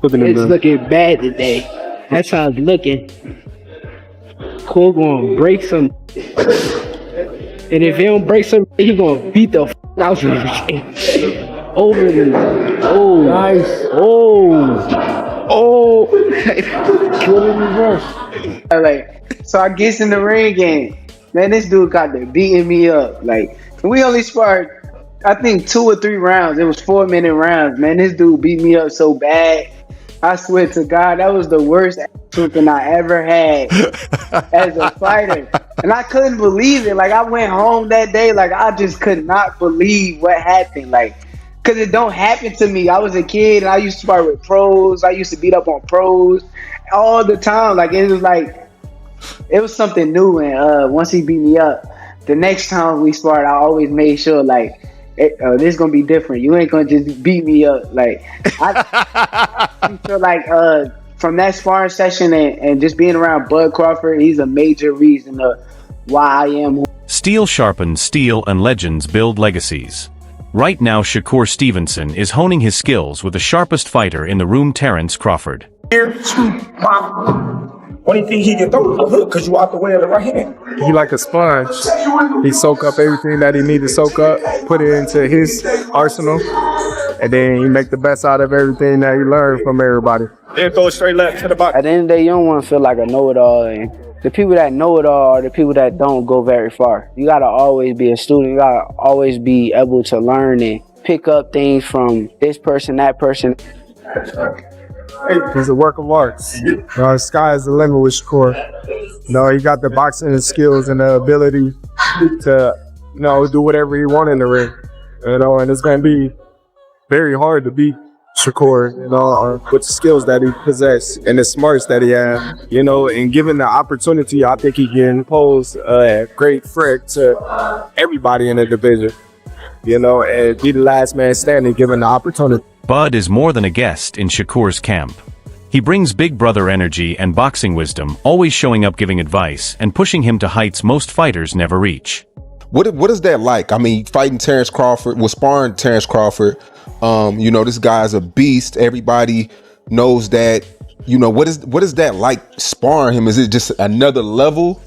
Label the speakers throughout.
Speaker 1: It's looking bad today. That's how it's looking. Cole gonna break some, and if he don't break some, he gonna beat the out of him. Over the nice. Kill in reverse. Like, so I guess in the ring game, man, this dude got there beating me up. Like, we only sparred, I think 2 or 3 rounds. It was 4-minute rounds. Man, this dude beat me up so bad. I swear to God, that was the worst whooping I ever had as a fighter. And I couldn't believe it. Like, I went home that day, like, I just could not believe what happened. Like, because it don't happen to me. I was a kid, and I used to spar with pros. I used to beat up on pros all the time. Like, it was like, it was something new. And once he beat me up, the next time we sparred, I always made sure, like, this is gonna be different. You ain't gonna just beat me up. Like, I feel like from that sparring session and just being around Bud Crawford, he's a major reason of why I am.
Speaker 2: Steel sharpens steel, and legends build legacies. Right now, Shakur Stevenson is honing his skills with the sharpest fighter in the room, Terence Crawford.
Speaker 3: Only thing he can throw is a hook because you out the way of the right hand.
Speaker 4: He like a sponge. He soak up everything that he need to soak up, put it into his arsenal, and then he make the best out of everything that he learned from everybody.
Speaker 3: Then throw it straight left to the box.
Speaker 1: At the end of the day, you don't want to feel like a know-it-all. And the people that know it all are the people that don't go very far. You got to always be a student. You got to always be able to learn and pick up things from this person, that person.
Speaker 4: He's a work of art. The sky is the limit with Shakur. He got the boxing skills and the ability to, do whatever he wants in the ring. And it's going to be very hard to beat Shakur, with the skills that he possesses and the smarts that he has, and given the opportunity, I think he can pose a great threat to everybody in the division, and be the last man standing given the opportunity.
Speaker 2: Bud is more than a guest in Shakur's camp. He brings big brother energy and boxing wisdom, always showing up giving advice and pushing him to heights most fighters never reach.
Speaker 5: What is that like? I mean, fighting Terence Crawford, sparring Terence Crawford, this guy's a beast. Everybody knows that. What is that like sparring him? Is it just another level?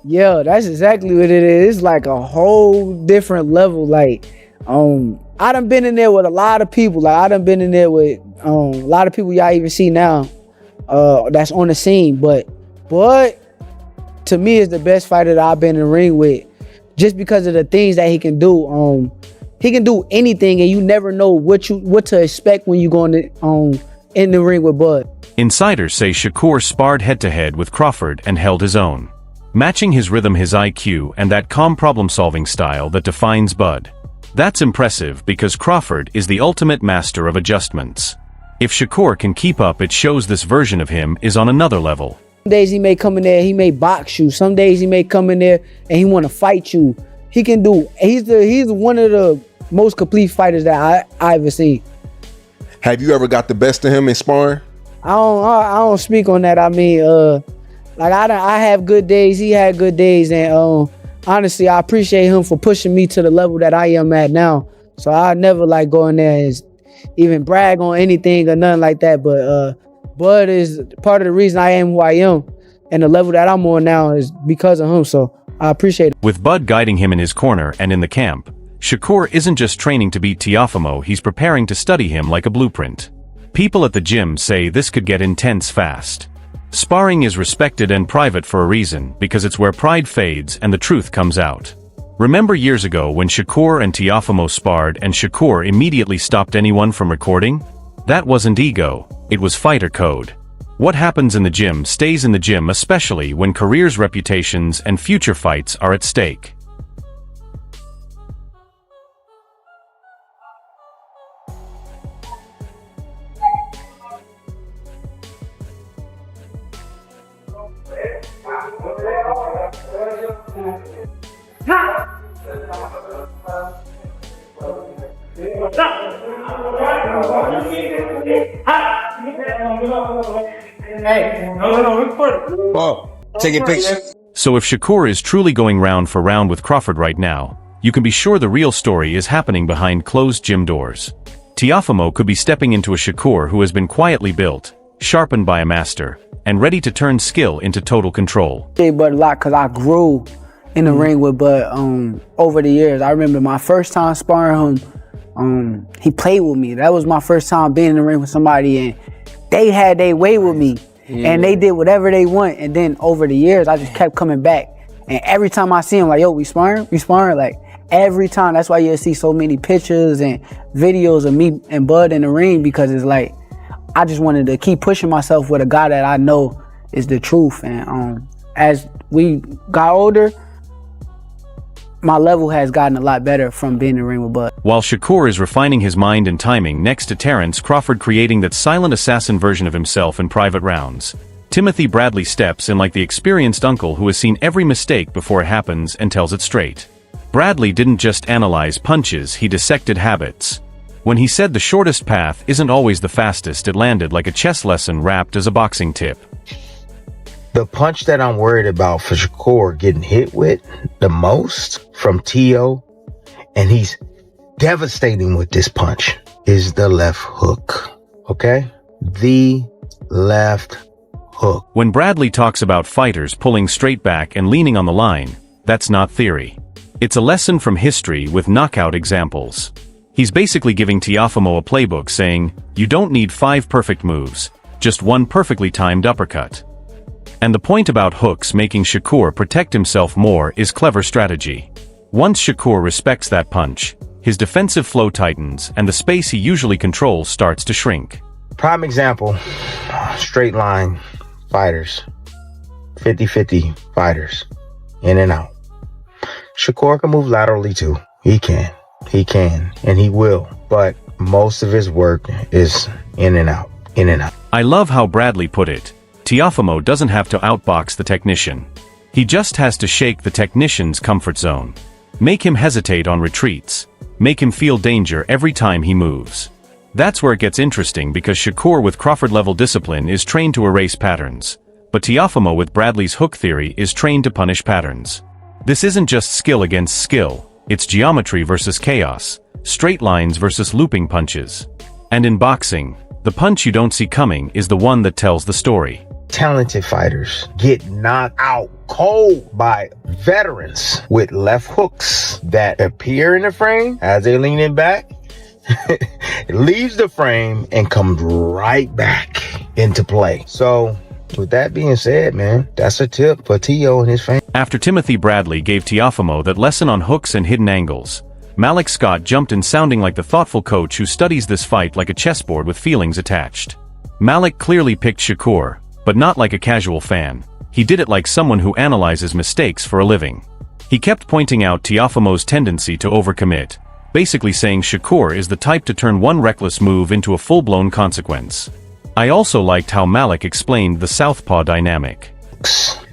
Speaker 1: Yeah, that's exactly what it is. It's like a whole different level. Like, I done been in there with a lot of people. Like, I done been in there with a lot of people y'all even see now that's on the scene. But to me is the best fighter that I've been in the ring with, just because of the things that he can do. He can do anything, and you never know what to expect when you go in the ring with Bud.
Speaker 2: Insiders say Shakur sparred head-to-head with Crawford and held his own, matching his rhythm, his IQ, and that calm problem-solving style that defines Bud. That's impressive because Crawford is the ultimate master of adjustments. If Shakur can keep up, it shows this version of him is on another level.
Speaker 1: Some days he may come in there, he may box you. Some days he may come in there and he want to fight you. He can do. He's one of the most complete fighters that I ever seen.
Speaker 5: Have you ever got the best of him in sparring?
Speaker 1: I don't speak on that. I mean, I have good days. He had good days, and honestly, I appreciate him for pushing me to the level that I am at now. So I never like go in there and even brag on anything or nothing like that. But Bud is part of the reason I am who I am, and the level that I'm on now is because of him. So I appreciate it.
Speaker 2: With Bud guiding him in his corner and in the camp, Shakur isn't just training to beat Teofimo, he's preparing to study him like a blueprint. People at the gym say this could get intense fast. Sparring is respected and private for a reason, because it's where pride fades and the truth comes out. Remember years ago when Shakur and Teofimo sparred and Shakur immediately stopped anyone from recording? That wasn't ego, it was fighter code. What happens in the gym stays in the gym, especially when careers, reputations, and future fights are at stake.
Speaker 5: Taking pictures.
Speaker 2: So if Shakur is truly going round for round with Crawford right now, you can be sure the real story is happening behind closed gym doors. Teofimo could be stepping into a Shakur who has been quietly built, sharpened by a master, and ready to turn skill into total control.
Speaker 1: But a lot because I grew in the ring with Bud over the years. I remember my first time sparring him, he played with me. That was my first time being in the ring with somebody, and they had their way with me. And they did whatever they want. And then over the years, I just kept coming back. And every time I see him, like, yo, we sparring? Like, every time. That's why you'll see so many pictures and videos of me and Bud in the ring, because it's like, I just wanted to keep pushing myself with a guy that I know is the truth. And as we got older, my level has gotten a lot better from being in the ring with Bud.
Speaker 2: While Shakur is refining his mind and timing next to Terence Crawford creating that silent assassin version of himself in private rounds, Timothy Bradley steps in like the experienced uncle who has seen every mistake before it happens and tells it straight. Bradley didn't just analyze punches, he dissected habits. When he said the shortest path isn't always the fastest, it landed like a chess lesson wrapped as a boxing tip.
Speaker 6: The punch that I'm worried about for Shakur getting hit with the most from Teo, and he's devastating with this punch, is the left hook. Okay? The left hook.
Speaker 2: When Bradley talks about fighters pulling straight back and leaning on the line, that's not theory. It's a lesson from history with knockout examples. He's basically giving Teofimo a playbook saying, you don't need 5 perfect moves, just one perfectly timed uppercut. And the point about hooks making Shakur protect himself more is clever strategy. Once Shakur respects that punch, his defensive flow tightens and the space he usually controls starts to shrink.
Speaker 6: Prime example, straight line fighters, 50-50 fighters, in and out. Shakur can move laterally too. He can, and he will. But most of his work is in and out, in and out.
Speaker 2: I love how Bradley put it. Teofimo doesn't have to outbox the technician. He just has to shake the technician's comfort zone. Make him hesitate on retreats. Make him feel danger every time he moves. That's where it gets interesting because Shakur with Crawford-level discipline is trained to erase patterns. But Teofimo with Bradley's hook theory is trained to punish patterns. This isn't just skill against skill. It's geometry versus chaos. Straight lines versus looping punches. And in boxing, the punch you don't see coming is the one that tells the story.
Speaker 6: Talented fighters get knocked out cold by veterans with left hooks that appear in the frame as they're leaning back. It leaves the frame and comes right back into play. So with that being said, man, that's a tip for Teo and his fans.
Speaker 2: After Timothy Bradley gave Teofimo that lesson on hooks and hidden angles, Malik Scott jumped in sounding like the thoughtful coach who studies this fight like a chessboard with feelings attached. Malik clearly picked Shakur, but not like a casual fan. He did it like someone who analyzes mistakes for a living. He kept pointing out Teofimo's tendency to overcommit, basically saying Shakur is the type to turn one reckless move into a full-blown consequence. I also liked how Malik explained the southpaw dynamic.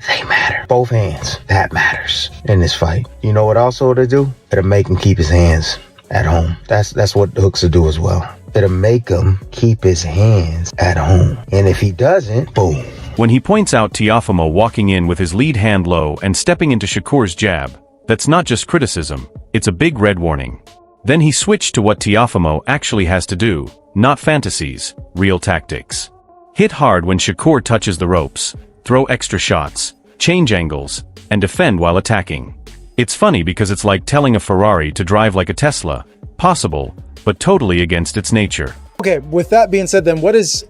Speaker 6: They matter. Both hands. That matters in this fight. You know what also it'll do? It'll make him keep his hands at home. That's what the hooks will do as well. It'll make him keep his hands at home. And if he doesn't, boom.
Speaker 2: When he points out Teofimo walking in with his lead hand low and stepping into Shakur's jab, that's not just criticism, it's a big red warning. Then he switched to what Teofimo actually has to do, not fantasies, real tactics. Hit hard when Shakur touches the ropes, throw extra shots, change angles, and defend while attacking. It's funny because it's like telling a Ferrari to drive like a Tesla, possible, but totally against its nature.
Speaker 7: Okay, with that being said then, what does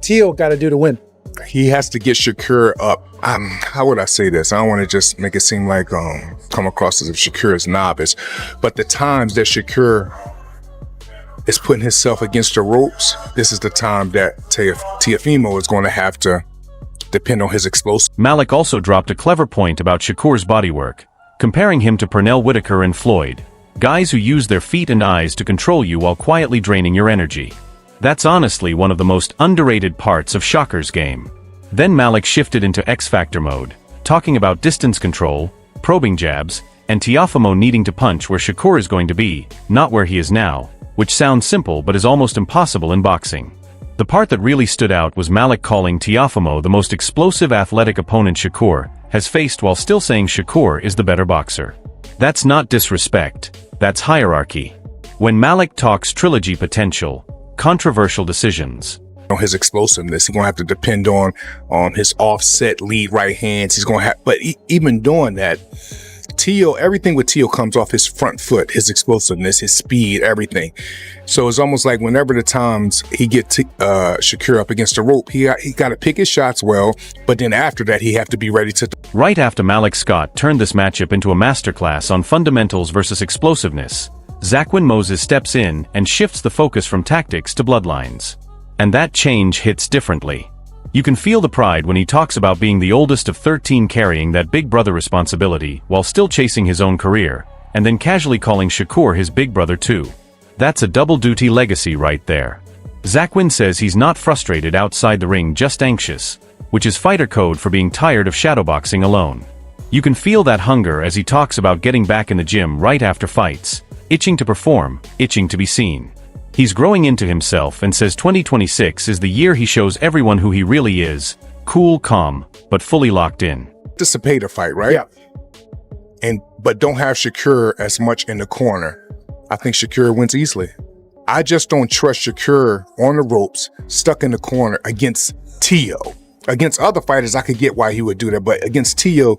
Speaker 7: Teo got to do to win?
Speaker 8: He has to get Shakur up. How would I say this? I don't want to just make it seem like come across as if Shakur is novice, but the times that Shakur is putting himself against the ropes, this is the time that Teofimo is going to have to depend on his explosive.
Speaker 2: Malik also dropped a clever point about Shakur's bodywork, comparing him to Pernell Whitaker and Floyd, guys who use their feet and eyes to control you while quietly draining your energy. That's honestly one of the most underrated parts of Shakur's game. Then Malik shifted into X-Factor mode, talking about distance control, probing jabs, and Teofimo needing to punch where Shakur is going to be, not where he is now, which sounds simple but is almost impossible in boxing. The part that really stood out was Malik calling Teofimo the most explosive athletic opponent Shakur has faced while still saying Shakur is the better boxer. That's not disrespect, that's hierarchy. When Malik talks trilogy potential, controversial decisions.
Speaker 8: On his explosiveness, he's gonna have to depend on his offset lead right hands. He's gonna have, but even doing that, everything with Teo comes off his front foot, his explosiveness, his speed, everything. So it's almost like whenever the times he gets Shakur up against the rope, he got to pick his shots well, but then after that, he have to be ready to.
Speaker 2: Right after Malik Scott turned this matchup into a masterclass on fundamentals versus explosiveness, Zaquin Moses steps in and shifts the focus from tactics to bloodlines. And that change hits differently. You can feel the pride when he talks about being the oldest of 13 carrying that big brother responsibility while still chasing his own career, and then casually calling Shakur his big brother too. That's a double-duty legacy right there. Zaquin says he's not frustrated outside the ring, just anxious, which is fighter code for being tired of shadowboxing alone. You can feel that hunger as he talks about getting back in the gym right after fights, itching to perform, itching to be seen. He's growing into himself and says 2026 is the year he shows everyone who he really is, cool, calm, but fully locked in.
Speaker 8: Anticipate a fight, right? Yeah. But don't have Shakur as much in the corner. I think Shakur wins easily. I just don't trust Shakur on the ropes, stuck in the corner against Teo. Against other fighters, I could get why he would do that, but against Teo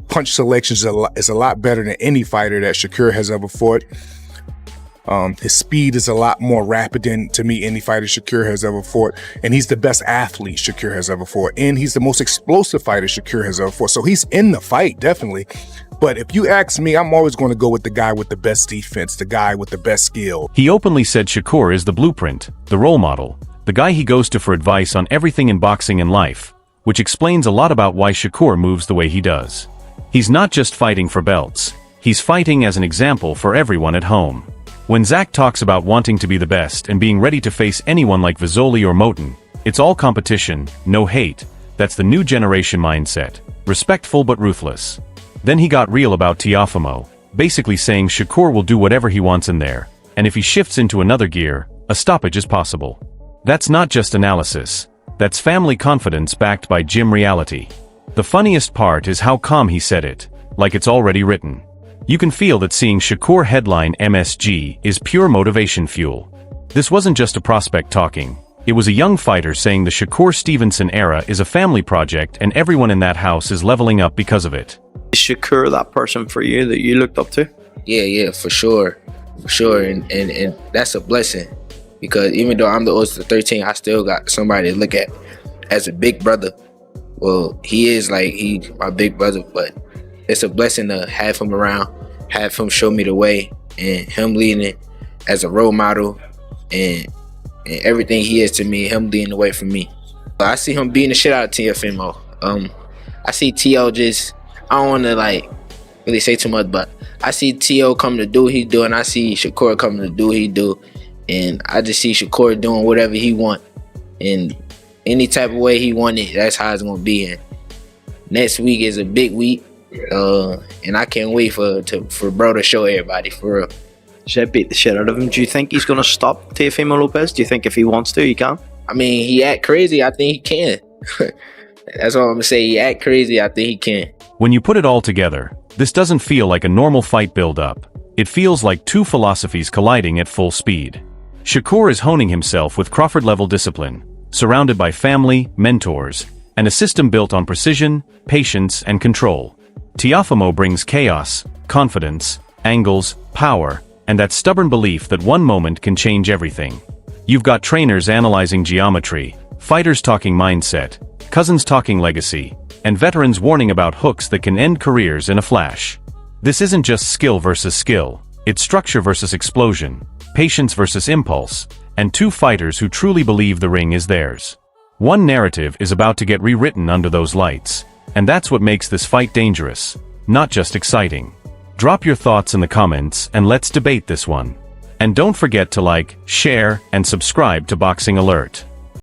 Speaker 8: punch selections is a lot better than any fighter that Shakur has ever fought. His speed is a lot more rapid than, to me, any fighter Shakur has ever fought. And he's the best athlete Shakur has ever fought. And he's the most explosive fighter Shakur has ever fought. So he's in the fight, definitely. But if you ask me, I'm always going to go with the guy with the best defense, the guy with the best skill.
Speaker 2: He openly said Shakur is the blueprint, the role model, the guy he goes to for advice on everything in boxing and life, which explains a lot about why Shakur moves the way he does. He's not just fighting for belts. He's fighting as an example for everyone at home. When Zach talks about wanting to be the best and being ready to face anyone like Vizoli or Moten, it's all competition, no hate. That's the new generation mindset. Respectful but ruthless. Then he got real about Teofimo, basically saying Shakur will do whatever he wants in there, and if he shifts into another gear, a stoppage is possible. That's not just analysis. That's family confidence backed by gym reality. The funniest part is how calm he said it, like it's already written. You can feel that seeing Shakur headline MSG is pure motivation fuel. This wasn't just a prospect talking. It was a young fighter saying the Shakur Stevenson era is a family project and everyone in that house is leveling up because of it.
Speaker 9: Is Shakur that person for you that you looked up to?
Speaker 10: Yeah, for sure. And that's a blessing. Because even though I'm the oldest of 13, I still got somebody to look at as a big brother. Well, he's my big brother, but it's a blessing to have him around, have him show me the way, and him leading it as a role model, and everything he is to me, him leading the way for me. I see him beating the shit out of Teofimo. I see Teo just, I don't want to really say too much, but I see Teo come to do what he do, and I see Shakur coming to do what he do, and I just see Shakur doing whatever he want, and any type of way he want it, that's how it's gonna be. And next week is a big week. And I can't wait for bro to show everybody, for real.
Speaker 9: Should beat the shit out of him. Do you think he's going to stop Teofimo Lopez? Do you think if he wants to, he can?
Speaker 10: I mean, he act crazy. I think he can. That's all I'm going to say. He act crazy. I think he can.
Speaker 2: When you put it all together, this doesn't feel like a normal fight build-up. It feels like two philosophies colliding at full speed. Shakur is honing himself with Crawford-level discipline, surrounded by family, mentors, and a system built on precision, patience, and control. Teofimo brings chaos, confidence, angles, power, and that stubborn belief that one moment can change everything. You've got trainers analyzing geometry, fighters talking mindset, cousins talking legacy, and veterans warning about hooks that can end careers in a flash. This isn't just skill versus skill, it's structure versus explosion, patience versus impulse, and two fighters who truly believe the ring is theirs. One narrative is about to get rewritten under those lights. And that's what makes this fight dangerous, not just exciting. Drop your thoughts in the comments and let's debate this one. And don't forget to like, share, and subscribe to Boxing Alert.